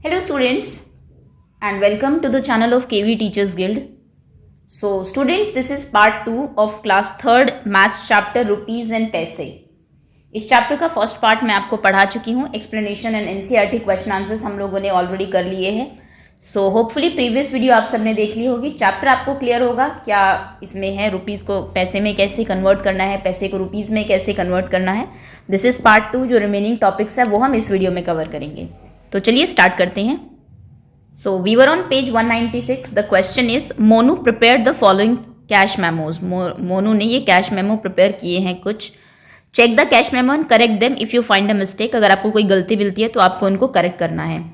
Hello students and welcome to the channel of KV Teachers Guild. So students, this is part 2 of class 3rd maths chapter rupees and पैसे. इस chapter का first part मैं आपको पढ़ा चुकी हूँ. Explanation and NCERT question answers हम लोगों ने ऑलरेडी कर लिए हैं. सो होपफुली प्रीवियस वीडियो आप सबने देख ली होगी. चैप्टर आपको क्लियर होगा क्या इसमें है, रुपीज़ को पैसे में कैसे कन्वर्ट करना है, पैसे को रुपीज़ में कैसे कन्वर्ट करना है. This is part 2. जो रिमेनिंग टॉपिक्स है वो हम इस वीडियो में कवर करेंगे. तो चलिए स्टार्ट करते हैं. So we were on page 196. The question is Monu prepare the following cash memos. Monu ने ये कैश मेमो प्रिपेयर किए हैं कुछ. Check the cash memo and correct them if you find a mistake. अगर आपको कोई गलती मिलती है तो आपको उनको करेक्ट करना है.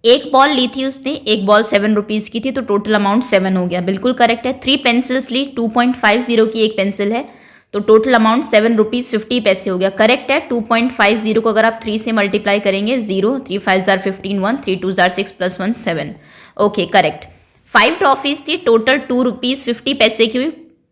एक बॉल ली थी उसने, एक बॉल 7 रुपीज़ की थी, तो टोटल अमाउंट 7 हो गया. बिल्कुल करेक्ट है. 3 पेंसिल्स ली, 2.50 की एक पेंसिल है, तो टोटल अमाउंट 7 रुपीज़ 50 पैसे हो गया. करेक्ट है. 2.50 को अगर आप 3 से मल्टीप्लाई करेंगे 0, 3 5 jar 15, 1, 3 2 jar 6 plus 1 7. Okay correct. 5 toffees थी, टोटल 2 रुपीज़ 50 पैसे की.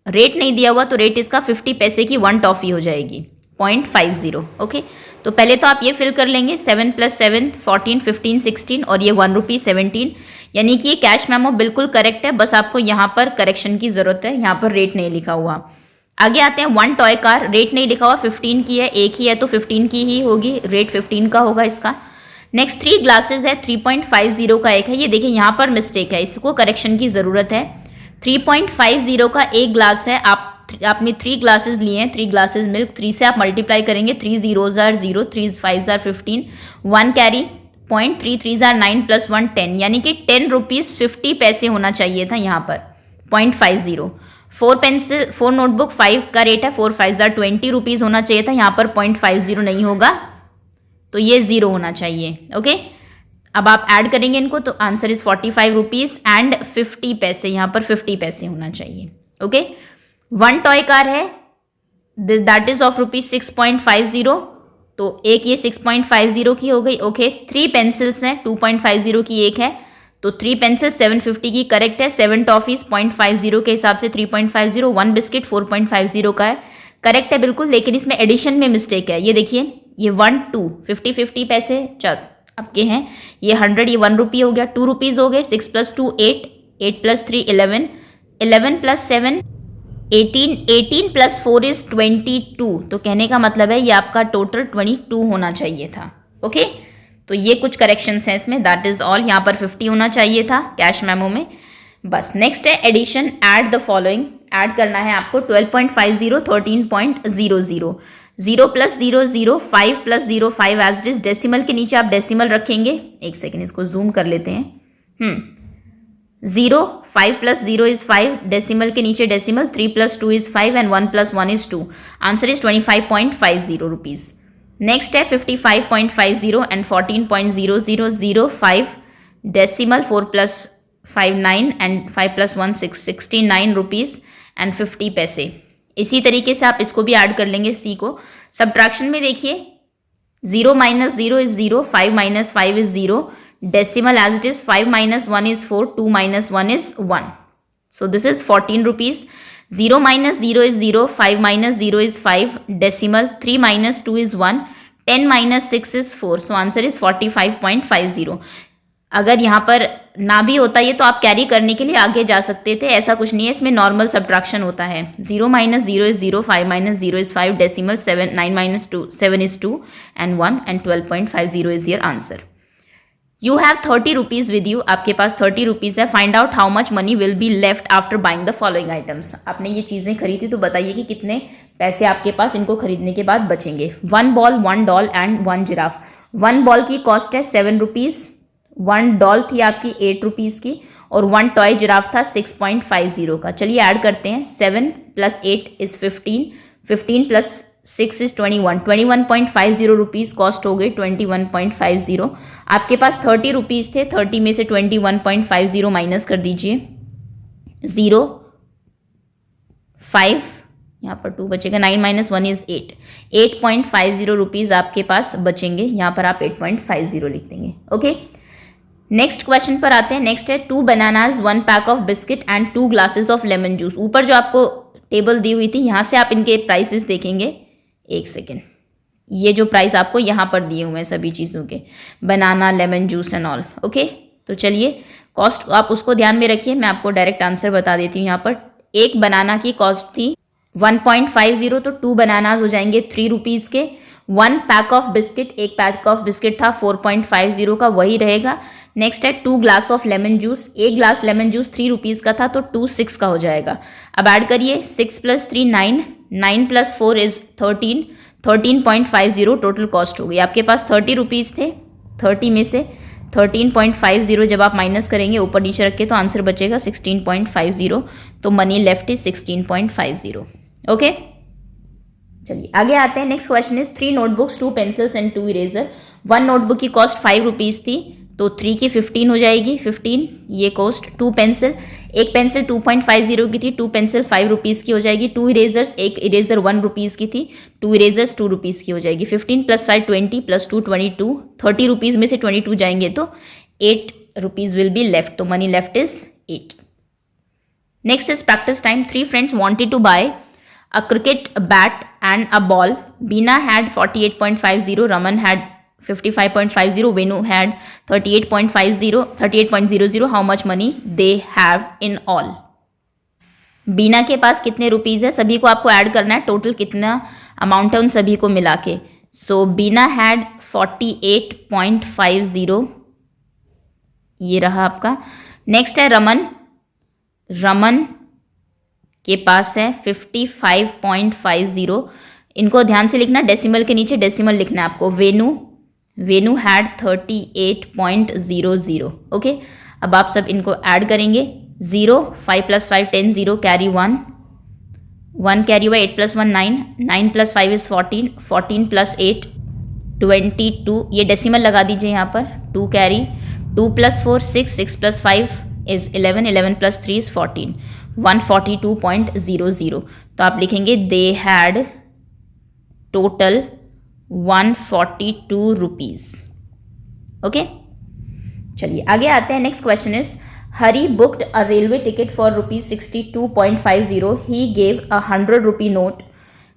रेट नहीं दिया हुआ तो रेट इसका 50 पैसे की 1 टॉफ़ी हो जाएगी. 0.50. ओके तो पहले तो आप ये फिल कर लेंगे. 7 + 7 14, 15 16 और ये 1 रुपी 17. यानी कि ये कैश मेमो बिल्कुल करेक्ट है. बस आपको यहाँ पर करेक्शन की ज़रूरत है. यहाँ पर रेट नहीं लिखा हुआ. आगे आते हैं. 1 टॉय कार, रेट नहीं लिखा हुआ, 15 की है, एक ही है तो 15 की ही होगी. रेट 15 का होगा इसका. नेक्स्ट 3 ग्लासेस है, 3.50 का एक है. ये देखिए यहाँ पर मिस्टेक है, इसको करेक्शन की ज़रूरत है. 3.50 का एक ग्लास है. आपने 3 ग्लासेस लिए हैं, 3 ग्लासेस मिल्क. 3 से आप मल्टीप्लाई करेंगे, 3 0 jar 0, 3 5 jar 15, 1 carry, 0.3 3 jar 9 plus 1 10. यानी कि 10 रुपीज़ 50 पैसे होना चाहिए था यहाँ पर. 0.50. 4 पेंसिल, 4 नोटबुक, 5 का रेट है, 4 5 जार 20 रुपीज़ होना चाहिए था. यहाँ पर 0.50 नहीं होगा तो ये 0 होना चाहिए. ओके अब आप ऐड करेंगे इनको तो आंसर इज 45 रुपीज़ एंड 50 पैसे. यहाँ पर 50 पैसे होना चाहिए. ओके 1 टॉय कार है, दैट इज ऑफ रुपीज़ 6.50, तो एक ये 6.50 की हो गई. ओके 3 पेंसिल्स हैं, 2.50 की एक है, तो 3 पेंसिल 750 की करेक्ट है. 7 टॉफीज 0.50 के हिसाब से 3.50. 1 बिस्किट 4.50 का है, करेक्ट है बिल्कुल. लेकिन इसमें एडिशन में मिस्टेक है. ये देखिए ये 1 2 50 पैसे आपके हैं. ये 100, ये 1 रुपी हो गया. 2 रुपीज़ हो गए. 6 + 2 8, 8 + 3 11, 11 + 7 18, 18 + 4 इज 22. तो कहने का मतलब है ये आपका टोटल 22 होना चाहिए था. ओके तो ये कुछ करेक्शंस हैं इसमें. That is all. यहाँ पर 50 होना चाहिए था कैश मेमो में. बस नेक्स्ट है addition. Add the following. Add करना है आपको 12.50, 13.00. 0 + 0 0, 5 + 0 5 एज इट इज. डेसिमल के नीचे आप डेसिमल रखेंगे. एक सेकेंड इसको जूम कर लेते हैं. 0 5 + 0 इज 5, डेसिमल के नीचे decimal. 3 + 2 is 5 and 1 + 1 is 2. Answer is 25.50 rupees. Next है 55.50 and 14.0005 decimal. 4 + 5 9 and 5 + 1 6, 69 rupees and 50 पैसे. इसी तरीके से आप इसको भी ऐड कर लेंगे सी को. सब्ट्रैक्शन में देखिए 0 - 0 is 0, 5 - 5 is 0, decimal as it is. 5 - 1 is 4, 2 - 1 is 1. So this is 14 rupees. 0 - 0 is 0, 5 - 0 is 5, decimal. 3 - 2 is 1, 10 - 6 is 4. So answer is 45.50. अगर यहाँ पर ना भी होता ये तो आप कैरी करने के लिए आगे जा सकते थे. ऐसा कुछ नहीं है, इसमें नॉर्मल सब्ट्रैक्शन होता है. 0 - 0 is 0, 5 - 0 is 5, decimal. 7 9 - 2 7 is 2 and 1 and 12.50 is your answer. You have 30 rupees with you. आपके पास 30 रुपीज़ है. Find out how much money will be left after buying the following items. आपने ये चीज़ें खरीदी तो बताइए कि कितने पैसे आपके पास इनको खरीदने के बाद बचेंगे. 1 ball, 1 doll and 1 giraffe. 1 ball की कॉस्ट है 7 रुपीज़, 1 डॉल थी आपकी 8 रुपीज़ की और 1 टॉय जिराफ था 6.50 का. चलिए ऐड करते हैं. 7 + 8 इज 15, 15 + 6 इज 21, 21.50 रुपीज़ कॉस्ट हो गई. 21.50. आपके पास 30 रुपीज़ थे, 30 में से 21.50 माइनस कर दीजिए. 0 5, यहाँ पर 2 बचेगा. 9 - 1 इज 8, 8.50 रुपीज़ आपके पास बचेंगे. यहाँ पर आप 8.50 लिख देंगे. ओके नेक्स्ट क्वेश्चन पर आते हैं. नेक्स्ट है 2 bananas, 1 pack of biscuit and 2 glasses of lemon juice. ऊपर जो आपको टेबल दी हुई थी यहाँ से आप इनके प्राइसेस देखेंगे. एक सेकेंड ये जो प्राइस आपको यहाँ पर दिए हुए हैं सभी चीज़ों के, banana, lemon juice and all. Okay, तो चलिए कॉस्ट आप उसको ध्यान में रखिए, मैं आपको डायरेक्ट आंसर बता देती हूँ। यहाँ पर एक बनाना की कॉस्ट थी 1.50, तो 2 बनानाज हो जाएंगे 3 रुपीज़ के। 1 पैक ऑफ बिस्किट, एक पैक ऑफ बिस्किट था 4.50 का, वही रहेगा। नेक्स्ट है 2 ग्लास ऑफ लेमन जूस, एक ग्लास लेमन जूस 3 रुपीज़ का था, तो 2 6 का हो जाएगा। अब ऐड करिए, 6 + 3 9, 9 + 4 इज 13, 13.50 टोटल कॉस्ट हो गई। आपके पास 30 रुपीज़ थे, 30 में से 13.50 जब आप माइनस करेंगे ऊपर नीचे रख के तो आंसर बचेगा 16.50, तो मनी लेफ्ट इज 16.50। ओके, चलिए आगे आते हैं। Next question is 3 notebooks, 2 pencils and 2 eraser. 1 notebook की कॉस्ट 5 रुपीज़ थी, तो 3 की 15 हो जाएगी, 15 ये कॉस्ट। 2 पेंसिल, एक पेंसिल 2.50 की थी, 2 पेंसिल 5 रुपीज़ की हो जाएगी। 2 इरेजर्स, एक इरेजर 1 रुपीज़ की थी, 2 इरेजर्स 2 रुपीज़ की हो जाएगी। 15 + 5 20 + 2 22, 30 रुपीज़ में से 22 जाएंगे तो 8 रुपीज़ विल बी लेफ्ट, तो money left is 8। Next is practice time. 3 friends wanted to buy a cricket bat and a ball. Beena had 48.50, Raman had 55.50, Venu had 38.00. How much money they have in all? बीना के पास कितने rupees है, सभी को आपको add करना है, total कितना amount है उन सभी को मिला के। सो बीना हैड 48.50, ये रहा आपका। नेक्स्ट है रमन, रमन के पास है 55.50, इनको ध्यान से लिखना, डेसिमल के नीचे डेसिमल लिखना है आपको। वेनु, वेनु हैड 38.00। ओके, अब आप सब इनको ऐड करेंगे। 0, 5 + 5 10, 0 कैरी 1, 1 कैरी हुआ, 8 + 1 9, 9 + 5 इज 14, 14 + 8 22, ये डेसिमल लगा दीजिए यहाँ पर। 2 कैरी, 2 + 4 6, 6 + 5 इज 11, 11 + 3 इज 14, 142.00। तो आप लिखेंगे they had total 142 rupees. Okay, चलिए आगे आते हैं। Next question is Hari booked a railway ticket for ₹62.50, he gave a 100 rupee note,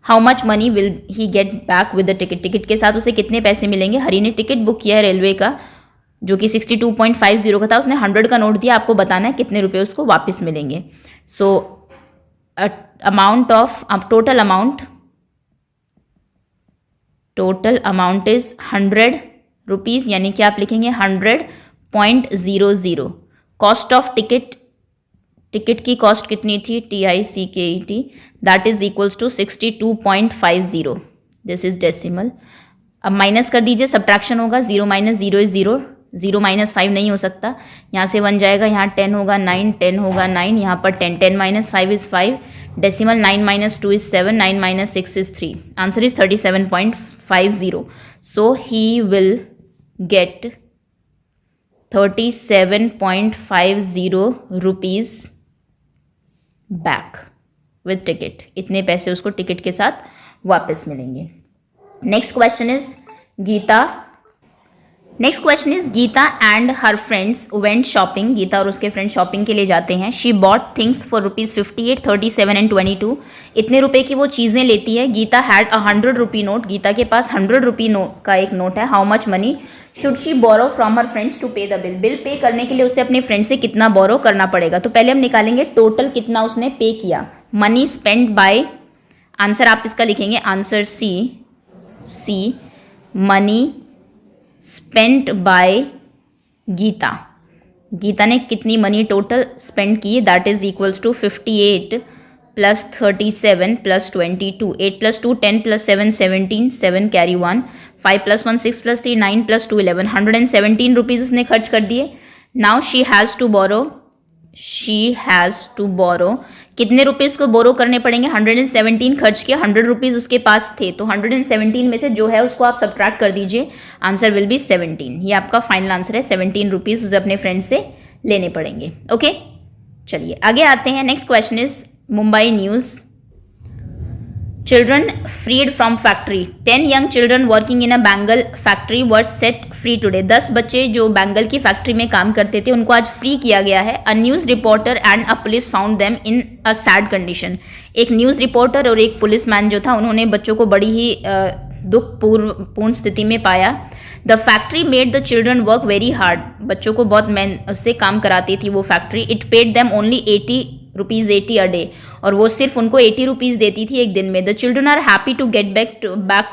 how much money will he get back with the ticket? Ticket के साथ उसे कितने पैसे मिलेंगे? हरी ने टिकट बुक किया है रेलवे का जो कि 62.50 का था, उसने 100 का नोट दिया, आपको बताना है कितने रुपए उसको वापस मिलेंगे। सो अमाउंट ऑफ, अब टोटल अमाउंट इज 100 रुपीज़, यानी कि आप लिखेंगे 100.00। कॉस्ट ऑफ टिकट, टिकट की कॉस्ट कितनी थी? TICKET, that is equals to 62.50, this is decimal. अब माइनस कर दीजिए, सब्ट्रैक्शन होगा, 0 - 0 इज 0, 0 - 5 नहीं हो सकता, यहाँ से 1 जाएगा, यहाँ 10 होगा 9, 10 होगा 9, यहाँ पर 10, 10 - 5 is 5, decimal 9 - 2 is 7, 9 - 6 is 3, answer is 37.50। So he will get 37.50 rupees back with ticket, इतने पैसे उसको टिकट के साथ वापस मिलेंगे। Next question is Geeta and her friends went shopping. Geeta और उसके फ्रेंड शॉपिंग के लिए जाते हैं। She bought things for ₹58, 37 and 22, इतने रुपए की वो चीज़ें लेती है। Gita had a 100 rupee note, Geeta के पास 100 रुपी नोट का एक नोट है। How much money should she borrow from her friends to pay the bill? Bill pay करने के लिए उसे अपने फ्रेंड से कितना बोरो करना पड़ेगा? तो पहले हम निकालेंगे टोटल कितना उसने पे किया। मनी स्पेंड बाय, आंसर आप इसका लिखेंगे answer C, money spent by Geeta, Geeta ने कितनी मनी टोटल स्पेंड की? That is equals to 58 + 37 + 22, 8 + 2 10 + 7 17, 7 carry 1, 5 + 1 6 + 3 9 + 2 11, 117 rupees उसने खर्च कर दिए। Now she has to borrow, कितने रुपीज़ को बोरो करने पड़ेंगे? 117 खर्च किया, 100 रुपीज़ उसके पास थे, तो 117 में से जो है उसको आप सब्ट्रैक्ट कर दीजिए, आंसर विल बी 17। ये आपका फाइनल आंसर है, 17 रुपीज़ उसे अपने फ्रेंड से लेने पड़ेंगे। ओके, चलिए आगे आते हैं। Next question is Mumbai news. Children freed from factory. 10 young children working in a Bengal factory were set free today. 10 बच्चे जो बैंगल की फैक्ट्री में काम करते थे उनको आज फ्री किया गया है। A news reporter and a police found them in a sad condition. एक न्यूज़ रिपोर्टर और एक पुलिस मैन जो था उन्होंने बच्चों को बड़ी ही दुखपूर्ण स्थिति में पाया। The factory made the children work very hard, बच्चों को बहुत उससे काम कराती थी वो factory. It paid them only 80 a day, और वो सिर्फ उनको 80 रुपीज़ देती थी एक दिन में। The children are happy to get back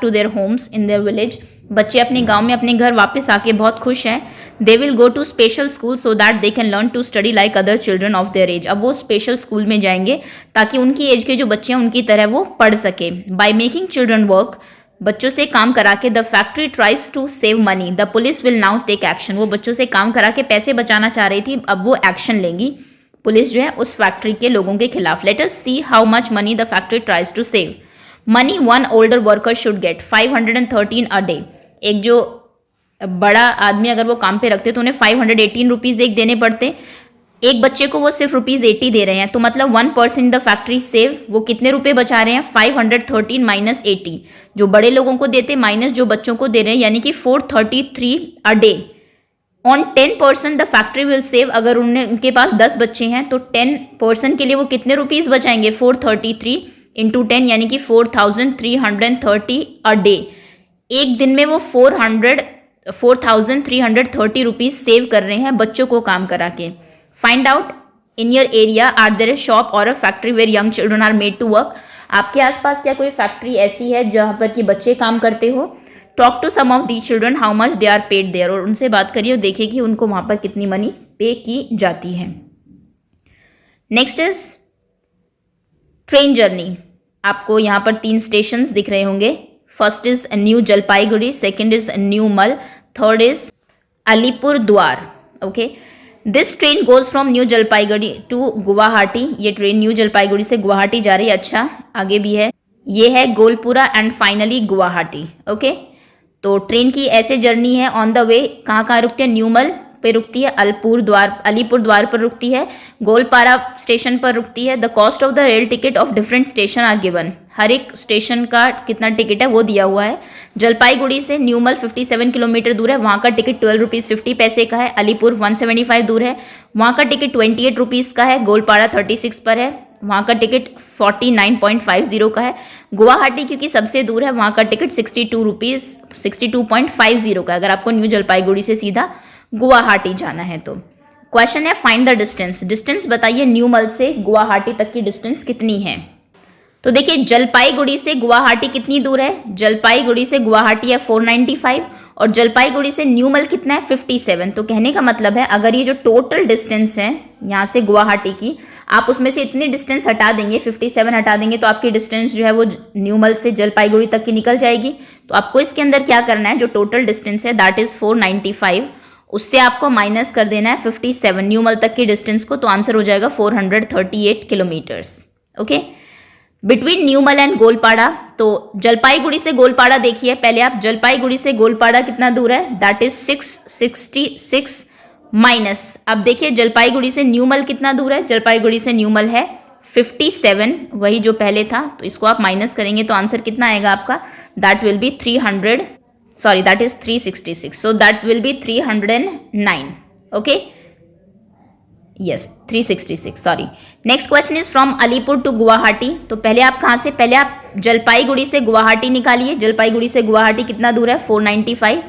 to their homes in their village, बच्चे अपने गांव में अपने घर वापस आके बहुत खुश हैं। They will go to special school so that they can learn to study like other children of their age, अब वो स्पेशल स्कूल में जाएंगे ताकि उनकी एज के जो बच्चे हैं उनकी तरह वो पढ़ सके। बाय मेकिंग चिल्ड्रन वर्क, बच्चों से काम करा के, the factory tries to save money, the police will now take action, वो बच्चों से काम करा के पैसे बचाना चाह रही थी, अब वो एक्शन लेंगी पुलिस जो है उस फैक्ट्री के लोगों के खिलाफ। Let us see how much money the factory tries to save. Money one older worker should get 513 a day, एक जो बड़ा आदमी अगर वो काम पे रखते तो उन्हें 518 रुपीज़ एक देने पड़ते, एक बच्चे को वो सिर्फ ₹80 दे रहे हैं, तो मतलब 1% इन द फैक्ट्री सेव, वो कितने रुपए बचा रहे हैं? 513 माइनस 80, जो बड़े लोगों को देते माइनस जो बच्चों को दे रहे हैं, यानी कि 433 a day. On 10% the factory will save, अगर उनके पास 10 बच्चे हैं तो 10% के लिए वो कितने रुपीज़ बचाएंगे? 433 इंटू 10 यानी कि 4330 अ डे। एक दिन में वो 4330 रुपीज़ सेव कर रहे हैं बच्चों को काम करा के। Find out in your area are there a shop और a factory where young children are made to work, आपके आसपास क्या कोई फैक्ट्री ऐसी है जहाँ पर कि बच्चे काम करते हो? Talk to some of the children how much they are paid there, और उनसे बात करिए और देखिए कि उनको वहाँ पर कितनी मनी पे की जाती है। Next is train journey. आपको यहाँ पर 3 स्टेशन दिख रहे होंगे। First is new Jalpaiguri, second is new Mal, third is Alipurduar. Okay, this train goes from new Jalpaiguri to Guwahati, ये ट्रेन न्यू जलपाईगुड़ी से गुवाहाटी जा रही है। अच्छा, आगे भी है, ये है Golpura and finally Guwahati. Okay, तो ट्रेन की ऐसे जर्नी है। ऑन द वे कहाँ कहाँ रुकती है? न्यूमल पे रुकती है, अलीपुर द्वार पर रुकती है, गोलपारा स्टेशन पर रुकती है। The cost of the rail ticket of different station are given, हर एक स्टेशन का कितना टिकट है वो दिया हुआ है। जलपाईगुड़ी से न्यूमल 57 किलोमीटर दूर है, वहाँ का टिकट 12 रुपीज़ 50 पैसे का है। अलीपुर 175 दूर है, वहाँ का टिकट 28 रुपीज़ का है। गोलपारा 36 पर है, वहाँ का टिकट 49.50 का है। गुवाहाटी क्योंकि सबसे दूर है, वहाँ का टिकट 62.50 का है, अगर आपको न्यू जलपाईगुड़ी से सीधा गुवाहाटी जाना है तो। क्वेश्चन है फाइंड द डिस्टेंस, डिस्टेंस बताइए न्यूमल से गुवाहाटी तक की डिस्टेंस कितनी है? तो देखिए जलपाईगुड़ी से गुवाहाटी कितनी दूर है? जलपाईगुड़ी से गुवाहाटी है 495 और जलपाईगुड़ी से न्यूमल कितना है? 57। तो कहने का मतलब है अगर ये जो टोटल डिस्टेंस है यहाँ से गुवाहाटी की, आप उसमें से इतनी डिस्टेंस हटा देंगे, 57 हटा देंगे, तो आपकी डिस्टेंस जो है वो न्यूमल से जलपाईगुड़ी तक की निकल जाएगी। तो आपको इसके अंदर क्या करना है, जो टोटल डिस्टेंस है दैट इज 495, उससे आपको माइनस कर देना है 57 न्यूमल तक की डिस्टेंस को, तो आंसर हो जाएगा 438 kilometres. Okay, between Newmal and Goalpara, तो जलपाईगुड़ी से गोलपाड़ा देखिए पहले आप, जलपाईगुड़ी से गोलपाड़ा कितना दूर है? दैट इज 666 माइनस, अब देखिए जलपाईगुड़ी से न्यूमल कितना दूर है? जलपाईगुड़ी से न्यूमल है 57, वही जो पहले था, तो इसको आप माइनस करेंगे तो आंसर कितना आएगा आपका? That will be 366, so that will be 309. Okay, yes, 366, sorry. Next question is from Alipur to Guwahati. तो पहले आप कहाँ से, पहले आप जलपाईगुड़ी से गुवाहाटी निकालिए। जलपाईगुड़ी से गुवाहाटी कितना दूर है? 495।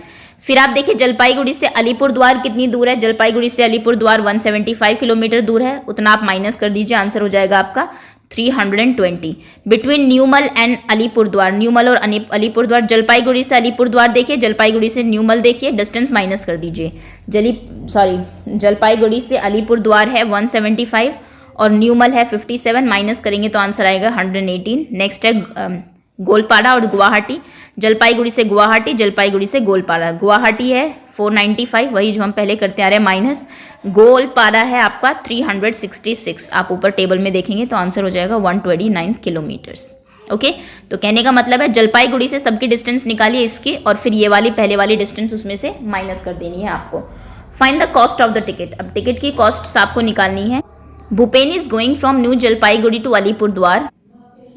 फिर आप देखिए जलपाईगुड़ी से अलीपुर द्वार कितनी दूर है? जलपाईगुड़ी से अलीपुर द्वार 175 किलोमीटर दूर है, उतना आप माइनस कर दीजिए, आंसर हो जाएगा आपका 320। बिटवीन न्यूमल एंड अलीपुर द्वार, न्यूमल और अलीपुर द्वार, जलपाईगुड़ी से अलीपुर द्वार देखिए, जलपाईगुड़ी से न्यूमल देखिए, डिस्टेंस माइनस कर दीजिए। जलपाईगुड़ी से अलीपुर द्वार है 175 और न्यूमल है 57, माइनस करेंगे तो आंसर आएगा 118। नेक्स्ट है गोलपाड़ा और गुवाहाटी, जलपाईगुड़ी से गुवाहाटी, जलपाईगुड़ी से गोलपाड़ा, गुवाहाटी है 495, वही जो हम पहले करते आ रहे हैं, माइनस गोलपाड़ा है आपका 366, आप ऊपर टेबल में देखेंगे तो आंसर हो जाएगा 129 किलोमीटर्स। ओके, तो कहने का मतलब है जलपाईगुड़ी से सबकी डिस्टेंस निकालिए इसकी, और फिर ये वाली पहले वाली डिस्टेंस उसमें से माइनस कर देनी है आपको। Find the cost of the ticket, अब टिकट की कॉस्ट आपको निकालनी है। Bhupen is going from new Jalpaiguri to Alipurduar,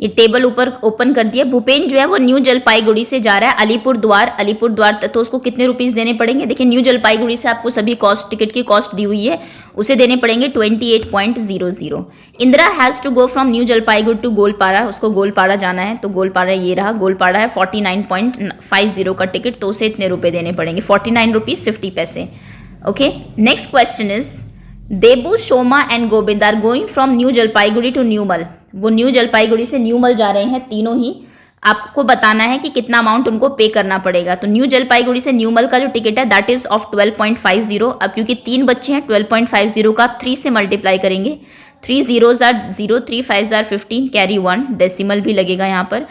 ये टेबल ऊपर ओपन कर दिया। भूपेन जो है वो न्यू जलपाईगुड़ी से जा रहा है अलीपुरद्वार तो उसको कितने रुपीस देने पड़ेंगे? देखिए न्यू जलपाईगुड़ी से आपको सभी कॉस्ट, टिकट की कॉस्ट दी हुई है, उसे देने पड़ेंगे 28.00। Indira has to go from new Jalpaiguri to Goalpara, उसको गोलपाड़ा जाना है, तो गोलपाड़ा ये रहा, गोलपाड़ा है 49.50 का टिकट, तो उसे इतने रुपए देने पड़ेंगे, 49 रुपीज 50 पैसे। Okay, next question is Debu, Shoma and Govind are going from new Jalpaiguri to Newmal. वो न्यू जलपाईगुड़ी से न्यूमल जा रहे हैं तीनों ही। आपको बताना है कि कितना अमाउंट उनको पे करना पड़ेगा। तो न्यू जलपाईगुड़ी से न्यूमल का जो टिकट है दैट इज ऑफ 12.50। अब क्योंकि 3 बच्चे हैं, 12.50 का आप 3 से मल्टीप्लाई करेंगे। 3 zeros are 0, 3 5s are 15, carry 1, decimal भी लगेगा यहाँ पर।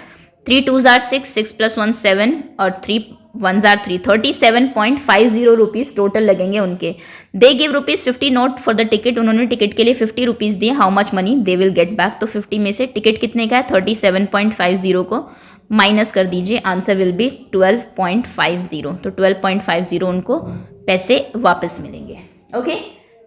3 2s are 6, 6 + 1 7 और 3 1s are 3, 37.50 रुपीज टोटल लगेंगे उनके। They give ₹50 note for the ticket, उन्होंने टिकट के लिए 50 रुपीज दिए। How much money they will get back, तो 50 में से टिकट कितने का है 37.50 को माइनस कर दीजिए, आंसर विल बी 12.50। तो 12.50 उनको पैसे वापस मिलेंगे। ओके,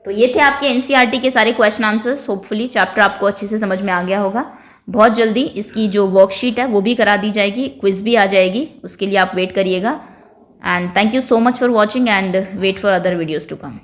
तो ये थे आपके एनसीईआरटी के सारे क्वेश्चन आंसर्स। होपफुली चैप्टर आपको अच्छे से समझ में आ गया होगा। बहुत जल्दी इसकी जो वर्कशीट है वो भी करा दी जाएगी, क्विज भी आ जाएगी, उसके लिए आप वेट करिएगा। And thank you so much for watching and wait for other videos to come.